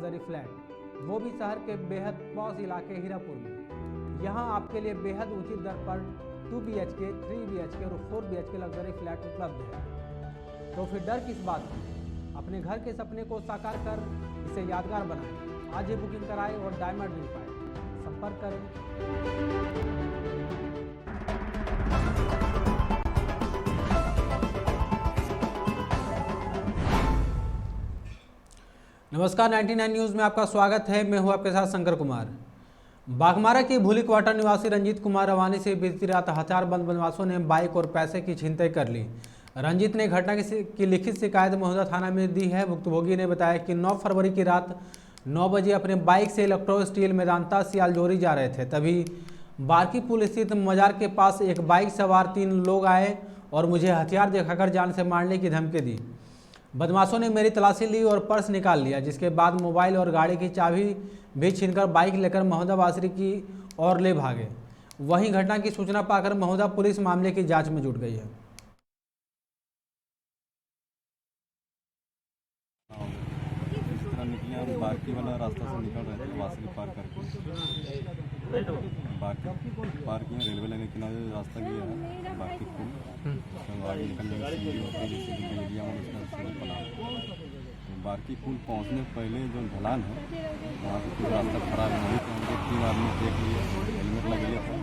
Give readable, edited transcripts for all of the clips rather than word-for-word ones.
Luxury flat, वो भी शहर के बेहद पॉश इलाके हीरापुर में। यहाँ आपके लिए बेहद उचित दर पर 2 BHK, 3 BHK और 4 BHK लग्जरी फ्लैट उपलब्ध है। तो फिर डर किस बात की? अपने घर के सपने को साकार कर इसे यादगार बनाएं। आज ही बुकिंग कराएं और डायमंड मिल पाए। संपर्क करें। नमस्कार, 99 न्यूज़ में आपका स्वागत है। मैं हूं आपके साथ शंकर कुमार। बाघमारा की भूली क्वार्टर निवासी रंजीत कुमार रवानी से बीती रात हथियारबंद बदमाशों ने बाइक और पैसे की छिनतई कर ली। रंजीत ने घटना की लिखित शिकायत महुदा थाना में दी है। भुक्तभोगी ने बताया कि 9 फरवरी की रात 9 बजे अपने बाइक से इलेक्ट्रो स्टील मैदानता सियालजोरी जा रहे थे। तभी बारकी पुल स्थित मजार के पास एक बाइक सवार 3 लोग आए और मुझे हथियार दिखाकर जान से मारने की धमकी दी। बदमाशों ने मेरी तलाशी ली और पर्स निकाल लिया, जिसके बाद मोबाइल और गाड़ी की चाबी भी छीनकर बाइक लेकर महुदा बासरी की ओर ले भागे। वहीं घटना की सूचना पाकर महुदा पुलिस मामले की जांच में जुट गई है। हम बारकी वाला रास्ता से निकल रहे थे, वासरी पार करके बारकी रेलवे लाइन के किनारे रास्ता गया है बारकी पुल, आगे निकलने की सीढ़ी होती है जैसे कि एरिया में उसका सड़क बना। बारकी पुल पहुंचने पहले जो ढलान है वहाँ पर पूरा रास्ता खराब है। वहीं पर हम 3 आदमी देख लिए, हेलमेट लग गया था,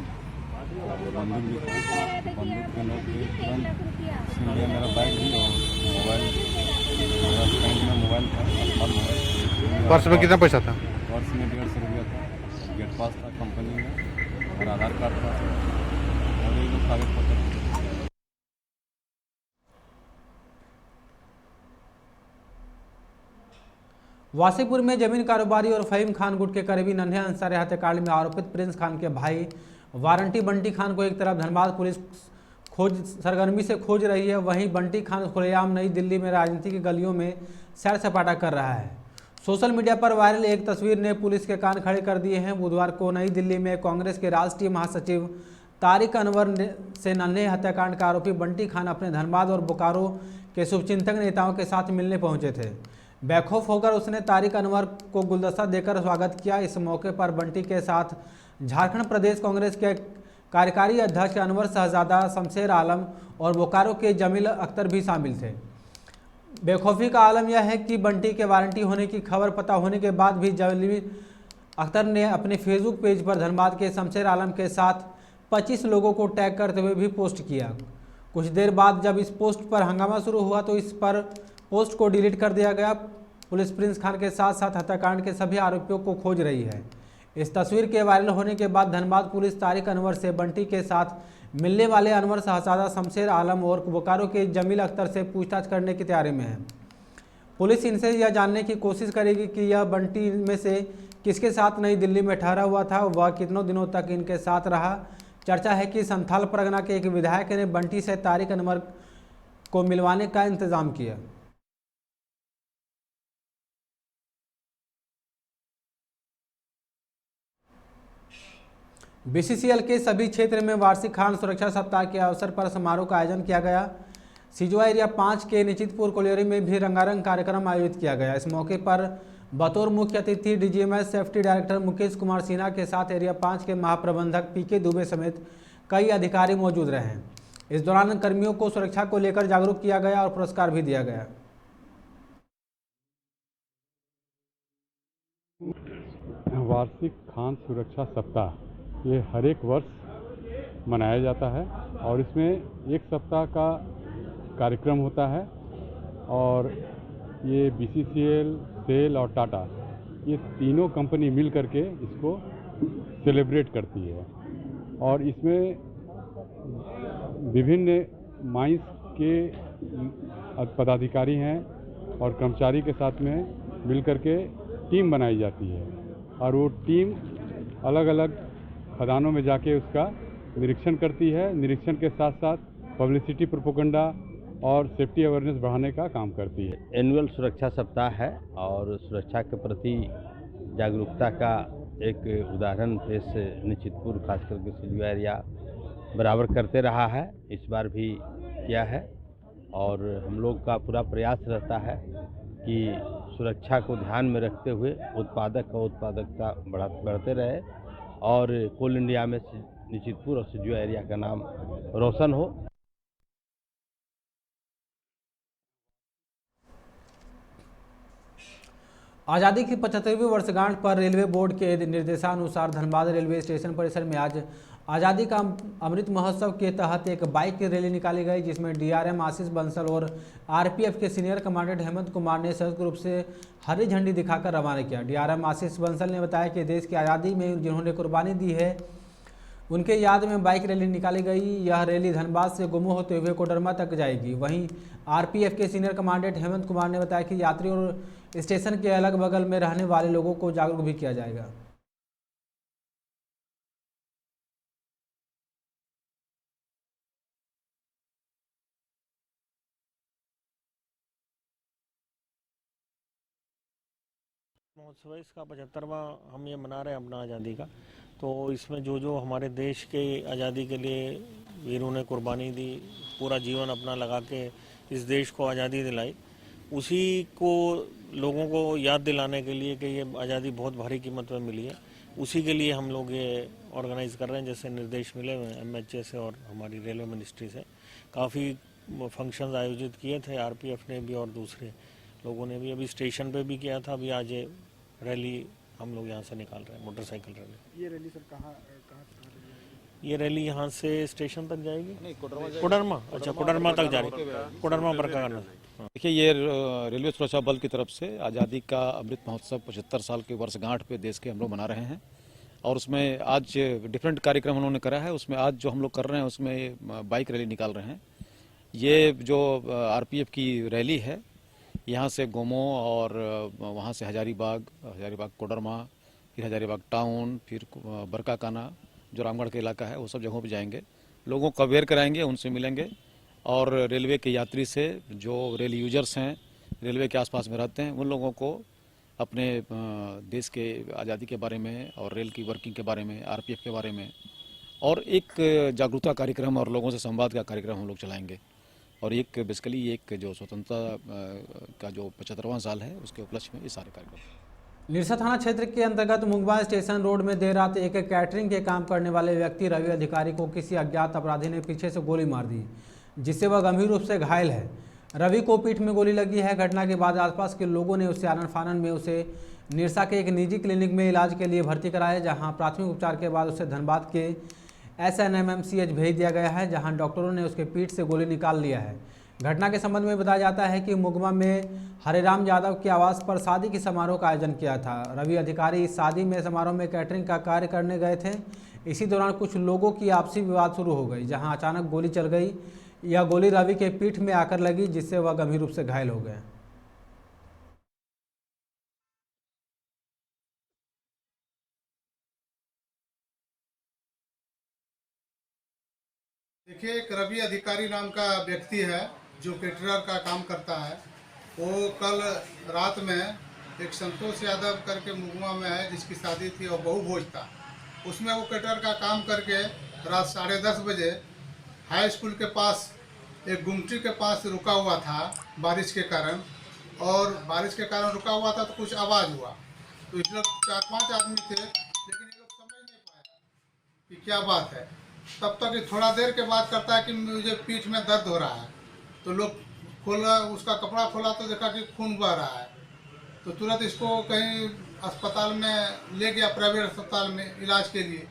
बंदूक भी था। बंदूक के नोक पे तुरंत छीन लिया मेरा बाइक भी और मोबाइल, मेरा पैंट में मोबाइल था, मोबाइल। पर्स में कितना पैसा था? पर्स में 150 रुपया था, गेट पास था कंपनी में और आधार कार्ड था और एक कागज पत्र। वासीपुर में जमीन कारोबारी और फहीम खान गुट के करीबी नन्हे अंसारी हत्याकांड में आरोपित प्रिंस खान के भाई वारंटी बंटी खान को एक तरफ धनबाद पुलिस खोज सरगर्मी से खोज रही है, वहीं बंटी खान खुलेआम नई दिल्ली में राजनीति की गलियों में सैर सपाटा कर रहा है। सोशल मीडिया पर वायरल एक तस्वीर ने पुलिस के कान खड़े कर दिए हैं। बुधवार को नई दिल्ली में कांग्रेस के राष्ट्रीय महासचिव तारिक अनवर से नन्हे हत्याकांड का आरोपी बंटी खान अपने धनबाद और बोकारो के शुभचिंतक नेताओं के साथ मिलने पहुंचे थे। बेखौफ होकर उसने तारिक अनवर को गुलदस्ता देकर स्वागत किया। इस मौके पर बंटी के साथ झारखंड प्रदेश कांग्रेस के कार्यकारी अध्यक्ष अनवर शहजादा, शमशेर आलम और बोकारो के जमील अख्तर भी शामिल थे। बेखौफी का आलम यह है कि बंटी के वारंटी होने की खबर पता होने के बाद भी जमील अख्तर ने अपने फेसबुक पेज पर धनबाद के शमशेर आलम के साथ 25 लोगों को टैग करते हुए भी पोस्ट किया। कुछ देर बाद जब इस पोस्ट पर हंगामा शुरू हुआ तो इस पर पोस्ट को डिलीट कर दिया गया। पुलिस प्रिंस खान के साथ साथ हत्याकांड के सभी आरोपियों को खोज रही है। इस तस्वीर के वायरल होने के बाद धनबाद पुलिस तारिक अनवर से बंटी के साथ मिलने वाले अनवर शहजादा, शमशेर आलम और बोकारो के जमील अख्तर से पूछताछ करने की तैयारी में है। पुलिस इनसे यह जानने की कोशिश करेगी कि यह बंटी में से किसके साथ नई दिल्ली में ठहरा हुआ था, वह कितनों दिनों तक इनके साथ रहा। चर्चा है कि संथाल परगना के एक विधायक ने बंटी से तारिक अनवर को मिलवाने का इंतजाम किया। बीसीसीएल के सभी क्षेत्र में वार्षिक खान सुरक्षा सप्ताह के अवसर पर समारोह का आयोजन किया गया। सिजवा एरिया 5 के निश्चितपुर कोलियरी में भी रंगारंग कार्यक्रम आयोजित किया गया। इस मौके पर बतौर मुख्य अतिथि DGMS safety director Mukesh Kumar Sinha के साथ एरिया 5 के महाप्रबंधक पीके दुबे समेत कई अधिकारी मौजूद रहे। इस दौरान कर्मियों को सुरक्षा को लेकर जागरूक किया गया और पुरस्कार भी दिया गया। वार्षिक खान सुरक्षा सप्ताह ये हर एक वर्ष मनाया जाता है और इसमें एक सप्ताह का कार्यक्रम होता है और ये बीसीसीएल, सेल और टाटा ये तीनों कंपनी मिल करके इसको सेलिब्रेट करती है और इसमें विभिन्न माइंस के पदाधिकारी हैं और कर्मचारी के साथ में मिल करके टीम बनाई जाती है और वो टीम अलग अलग खदानों में जाके उसका निरीक्षण करती है। निरीक्षण के साथ साथ पब्लिसिटी, प्रोपेगेंडा और सेफ्टी अवेयरनेस बढ़ाने का काम करती है। एनुअल सुरक्षा सप्ताह है और सुरक्षा के प्रति जागरूकता का एक उदाहरण प्रेस निश्चितपुर खास करके सिजवा एरिया बराबर करते रहा है, इस बार भी किया है और हम लोग का पूरा प्रयास रहता है कि सुरक्षा को ध्यान में रखते हुए उत्पादक और उत्पादकता बढ़ते रहे और कोल इंडिया में निश्चितपुर और सिजुआ एरिया का नाम रोशन हो। आज़ादी की 75वीं वर्षगांठ पर रेलवे बोर्ड के निर्देशानुसार धनबाद रेलवे स्टेशन परिसर में आज आज़ादी का अमृत महोत्सव के तहत एक बाइक की रैली निकाली गई, जिसमें डीआरएम आशीष बंसल और आरपीएफ के सीनियर कमांडेंट हेमंत कुमार ने संयुक्त रूप से हरी झंडी दिखाकर रवाना किया। डीआरएम आशीष बंसल ने बताया कि देश की आज़ादी में जिन्होंने कुर्बानी दी है उनके याद में बाइक रैली निकाली गई। यह रैली धनबाद से गुमो होते हुए कोडरमा तक जाएगी। वहीं आरपीएफ के सीनियर कमांडेंट हेमंत कुमार ने बताया कि यात्रियों और स्टेशन के अलग बगल में रहने वाले लोगों को जागरूक भी किया जाएगा। महोत्सव इसका 75वां हम ये मना रहे हैं अपना आज़ादी का। तो इसमें जो जो हमारे देश के आज़ादी के लिए वीरों ने कुर्बानी दी, पूरा जीवन अपना लगा के इस देश को आज़ादी दिलाई, उसी को लोगों को याद दिलाने के लिए कि ये आज़ादी बहुत भारी कीमत में मिली है, उसी के लिए हम लोग ये ऑर्गेनाइज़ कर रहे हैं। जैसे निर्देश मिले हुए हैं एमएचए से और हमारी रेलवे मिनिस्ट्री से, काफ़ी फंक्शंस आयोजित किए थे आरपीएफ ने भी और दूसरे लोगों ने भी। अभी स्टेशन पे भी किया था। अभी आज ये रैली हम लोग यहाँ से निकाल रहे हैं, मोटरसाइकिल रैली। ये रैली सर कहाँ ये रैली यहाँ से स्टेशन तक जाएगी? नहीं, कोडरमा। अच्छा, कोडरमा तक जा रही, कोडरमा बरकाना। देखिए, ये रेलवे सुरक्षा बल की तरफ से आज़ादी का अमृत महोत्सव 75 साल की वर्षगांठ पे देश के हम लोग मना रहे हैं और उसमें आज डिफरेंट कार्यक्रम उन्होंने करा है। उसमें आज जो हम लोग कर रहे हैं उसमें बाइक रैली निकाल रहे हैं। ये जो आरपीएफ की रैली है, यहाँ से गोमो और वहाँ से हजारीबाग कोडरमा, फिर हजारीबाग टाउन, फिर बरकाकाना जो रामगढ़ का इलाका है, वो सब जगहों पे जाएंगे, लोगों को अवेयर कराएंगे, उनसे मिलेंगे और रेलवे के यात्री से, जो रेल यूजर्स हैं, रेलवे के आसपास में रहते हैं, उन लोगों को अपने देश के आज़ादी के बारे में और रेल की वर्किंग के बारे में, आरपीएफ के बारे में और एक जागरूकता कार्यक्रम और लोगों से संवाद का कार्यक्रम हम लोग चलाएंगे। और एक बेसिकली एक जो स्वतंत्रता का जो 75वां साल है उसके उपलक्ष्य में ये सारे कार्यक्रम। निरसा थाना क्षेत्र के अंतर्गत मुंगवा स्टेशन रोड में देर रात एक कैटरिंग के काम करने वाले व्यक्ति रवि अधिकारी को किसी अज्ञात अपराधी ने पीछे से गोली मार दी, जिससे वह गंभीर रूप से घायल है। रवि को पीठ में गोली लगी है। घटना के बाद आसपास के लोगों ने उसे आनन फानन में उसे निरसा के एक निजी क्लिनिक में इलाज के लिए भर्ती कराया, जहां प्राथमिक उपचार के बाद उसे धनबाद के SNMMCH भेज दिया गया है, जहां डॉक्टरों ने उसके पीठ से गोली निकाल लिया है। घटना के संबंध में बताया जाता है कि मुगमा में हरिराम यादव के आवास पर शादी के समारोह का आयोजन किया था। रवि अधिकारी इस शादी में समारोह में कैटरिंग का कार्य करने गए थे। इसी दौरान कुछ लोगों की आपसी विवाद शुरू हो गई, जहां अचानक गोली चल गई। यह गोली रवि के पीठ में आकर लगी, जिससे वह गंभीर रूप से घायल हो गए। देखिए, एक रवि अधिकारी नाम का व्यक्ति है जो केटरर का काम करता है। वो कल रात में एक संतोष यादव करके मुगमा में है, जिसकी शादी थी और बहु भोज था। उसमें वो केटरर का काम करके रात 10:30 बजे हाई स्कूल के पास एक गुमटी के पास रुका हुआ था बारिश के कारण, और बारिश के कारण रुका हुआ था तो कुछ आवाज़ हुआ। तो इस लोग 4-5 आदमी थे, लेकिन ये लोग समझ नहीं पाया कि क्या बात है। तब तक थोड़ा देर के बाद करता है कि मुझे पीठ में दर्द हो रहा है। तो लोग खोला, उसका कपड़ा खोला तो देखा कि खून बह रहा है। तो तुरंत इसको कहीं अस्पताल में ले गया, प्राइवेट अस्पताल में इलाज के लिए।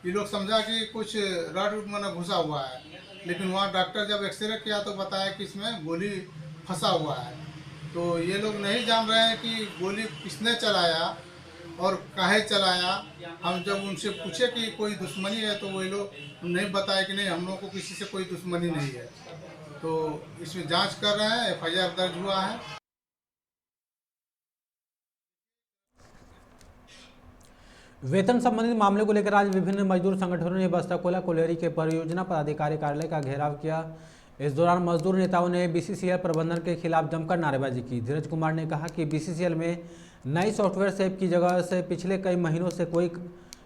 ये लोग समझा कि कुछ रड में घुसा हुआ है, लेकिन वहाँ डॉक्टर जब एक्सरे किया तो बताया कि इसमें गोली फंसा हुआ है। तो ये लोग नहीं जान रहे हैं कि गोली किसने चलाया और काहे चलाया। हम जब उनसे पूछे कि कोई दुश्मनी है तो वो लोग नहीं बताए कि नहीं, हम लोगों को किसी से कोई दुश्मनी नहीं है। तो इसमें जांच कर रहे हैं, FIR दर्ज हुआ है। वेतन संबंधित मामले को लेकर आज विभिन्न मजदूर संगठनों ने बस्ता कोला कोलेरी के परियोजना पदाधिकारी कार्यालय का घेराव किया। इस दौरान मजदूर नेताओं ने BCCL प्रबंधन के खिलाफ जमकर नारेबाजी की। धीरज कुमार ने कहा कि BCCL में नई सॉफ्टवेयर सेव की जगह से पिछले कई महीनों से कोई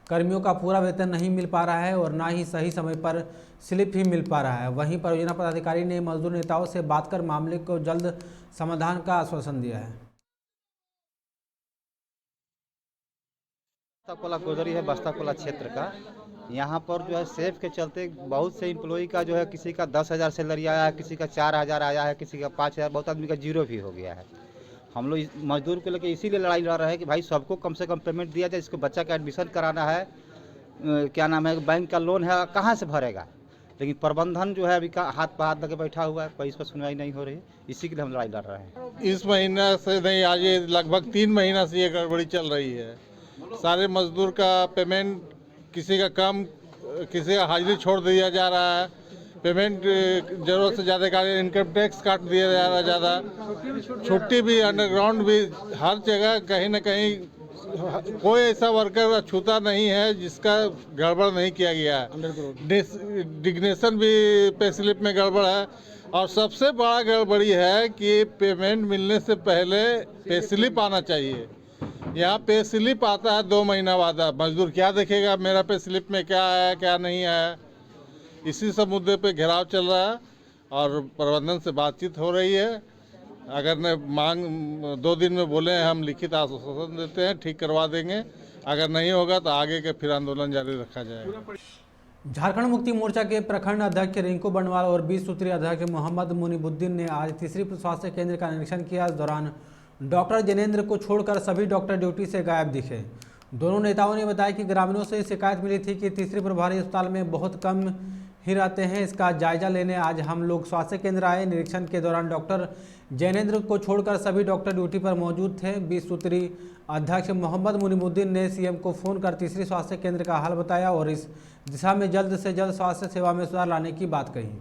कर्मियों का पूरा वेतन नहीं मिल पा रहा है और ना ही सही समय पर स्लिप ही मिल पा रहा है। वहीं परियोजना पदाधिकारी ने मजदूर नेताओं से बात कर मामले को जल्द समाधान का आश्वासन दिया है। बस्ता कोला गोदरी है, बस्ता कोला क्षेत्र का। यहाँ पर जो है सेफ के चलते बहुत से एम्प्लॉई का जो है किसी का 10,000 सैलरी आया है, किसी का 4,000 आया है, किसी का 5,000, बहुत आदमी का जीरो भी हो गया है। हम लोग मजदूर को लेकर इसीलिए लड़ाई लड़ रहे हैं कि भाई सबको कम से कम पेमेंट दिया जाए। इसको बच्चा का एडमिशन कराना है, क्या नाम है, बैंक का लोन है, कहाँ से भरेगा। लेकिन प्रबंधन जो है अभी हाथ पर हाथ लगे बैठा हुआ है, कोई इस पर सुनवाई नहीं हो रही। इसी के लिए हम लड़ाई लड़ रहे हैं। इस महीना से नहीं, आज ये लगभग 3 महीना से ये गड़बड़ी चल रही है। सारे मजदूर का पेमेंट किसी का कम, किसी का हाजिरी छोड़ दिया जा रहा है, पेमेंट जरूरत से ज़्यादा का, इनकम टैक्स काट दिया जा रहा है ज़्यादा, छुट्टी भी, अंडरग्राउंड भी, हर जगह कहीं ना कहीं कोई ऐसा वर्कर छूता नहीं है जिसका गड़बड़ नहीं किया गया है। डिग्नेशन भी पे स्लिप में गड़बड़ है, और सबसे बड़ा गड़बड़ी है कि पेमेंट मिलने से पहले पे स्लिप आना चाहिए। यहाँ पे स्लिप आता है 2 महीना बाद। मजदूर क्या देखेगा मेरा पे स्लिप में क्या है क्या नहीं है। इसी सब मुद्दे पे घेराव चल रहा है और प्रबंधन से बातचीत हो रही है। अगर न मांग 2 दिन में बोले हैं, हम लिखित आश्वासन देते हैं, ठीक करवा देंगे। अगर नहीं होगा तो आगे के फिर आंदोलन जारी रखा जाएगा। झारखंड मुक्ति मोर्चा के प्रखंड अध्यक्ष रिंकू बंडवाल और 20 सूत्रीय अध्यक्ष मोहम्मद मुनीबुद्दीन ने आज तीसरी स्वास्थ्य केंद्र का निरीक्षण किया। इस दौरान डॉक्टर जैनेंद्र को छोड़कर सभी डॉक्टर ड्यूटी से गायब दिखे। दोनों नेताओं ने बताया कि ग्रामीणों से शिकायत मिली थी कि तीसरी प्रभारी अस्पताल में बहुत कम ही रहते हैं। इसका जायजा लेने आज हम लोग स्वास्थ्य केंद्र आए। निरीक्षण के दौरान डॉक्टर जैनेंद्र को छोड़कर सभी डॉक्टर ड्यूटी पर मौजूद थे। 20 सूत्रीय अध्यक्ष मोहम्मद मुनीबुद्दीन ने सीएम को फोन कर तीसरी स्वास्थ्य केंद्र का हाल बताया और इस दिशा में जल्द से जल्द स्वास्थ्य सेवा में सुधार लाने की बात कही।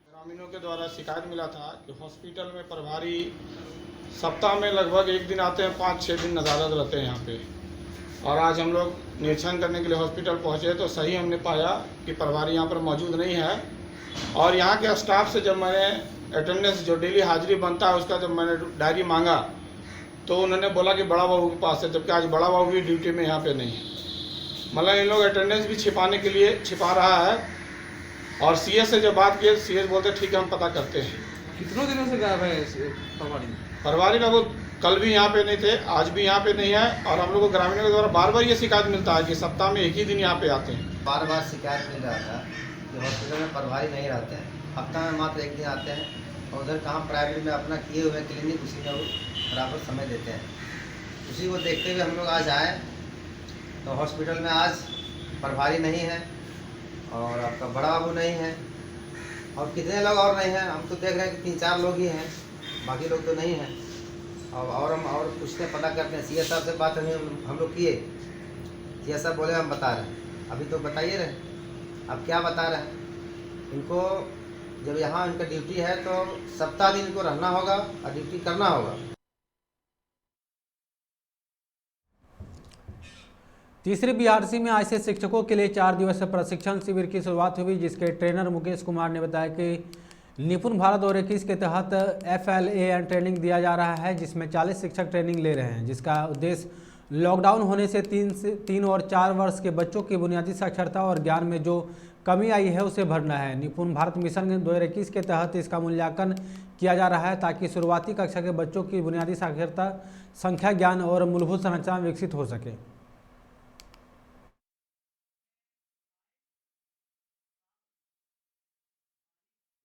ग्रामीणों के द्वारा शिकायत मिला था कि हॉस्पिटल में प्रभारी सप्ताह में लगभग 1 दिन आते हैं, 5-6 दिन नज़ारत रहते हैं यहाँ पे। और आज हम लोग निरीक्षण करने के लिए हॉस्पिटल पहुँचे तो सही हमने पाया कि प्रभारी यहाँ पर मौजूद नहीं है। और यहाँ के स्टाफ से जब मैंने अटेंडेंस जो डेली हाजिरी बनता है उसका जब मैंने डायरी मांगा तो उन्होंने बोला कि बड़ा बाबू के पास है, जबकि आज बड़ा बाबू भी ड्यूटी में यहाँ पे नहीं है। मतलब इन लोग अटेंडेंस भी छिपाने के लिए छिपा रहा है। और सीएस से जब बात की, सीएस बोलते ठीक है हम पता करते हैं। कितनों दिनों से गायब है प्रभारी लोग कल भी यहाँ पे नहीं थे, आज भी यहाँ पे नहीं है। और हम लोग को ग्रामीणों के द्वारा बार बार ये शिकायत मिलता है कि सप्ताह में 1 ही दिन यहाँ पे आते हैं। बार बार शिकायत मिल रहा था कि हॉस्पिटल में प्रभारी नहीं रहते हैं, हफ्ता में मात्र 1 दिन आते हैं। और उधर कहाँ प्राइवेट में अपना किए हुए क्लिनिक उसी में वो बराबर समय देते हैं। उसी को देखते हुए हम लोग आज आए तो हॉस्पिटल में आज प्रभारी नहीं है और आपका बड़ा बाबू नहीं है और कितने लोग और नहीं हैं। हम तो देख रहे हैं कि 3-4 लोग ही हैं, बाकी लोग तो नहीं हैं। और हम और पूछते पता करते हैं। सीएस साहब से बात हम लोग किए, सीएस साहब बोले हम बता रहे हैं। अभी तो बताइए रहे, अब क्या बता रहे हैं। इनको जब यहाँ इनका ड्यूटी है तो सप्ताह दिन इनको रहना होगा और ड्यूटी करना होगा। तीसरी बीआरसी में आज से शिक्षकों के लिए 4 दिवसीय प्रशिक्षण शिविर की शुरुआत हुई, जिसके ट्रेनर मुकेश कुमार ने बताया कि निपुण भारत 2021 के तहत FLAN ट्रेनिंग दिया जा रहा है, जिसमें 40 शिक्षक ट्रेनिंग ले रहे हैं, जिसका उद्देश्य लॉकडाउन होने से 3 और 4 वर्ष के बच्चों की बुनियादी साक्षरता और ज्ञान में जो कमी आई है उसे भरना है। निपुण भारत मिशन 2021 के तहत इसका मूल्यांकन किया जा रहा है ताकि शुरुआती कक्षा के बच्चों की बुनियादी साक्षरता, संख्या ज्ञान और मूलभूत संरचना विकसित हो सके।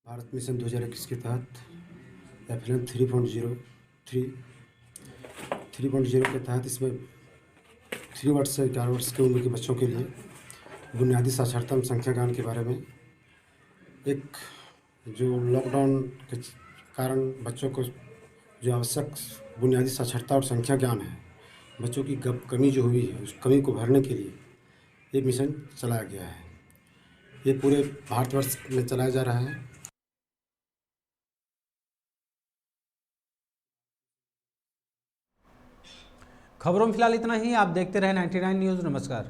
भारत मिशन 2021 के तहत FLAN 3.0 के तहत इसमें 3 वर्ष से 11 वर्ष की उम्र के बच्चों के लिए बुनियादी साक्षरता संख्या ज्ञान के बारे में, एक जो लॉकडाउन के कारण बच्चों को जो आवश्यक बुनियादी साक्षरता और संख्या ज्ञान है, बच्चों की कमी जो हुई है उस कमी को भरने के लिए ये मिशन चलाया गया है। ये पूरे भारतवर्ष में चलाया जा रहा है। खबरों में फिलहाल इतना ही। आप देखते रहे 99 न्यूज़। नमस्कार।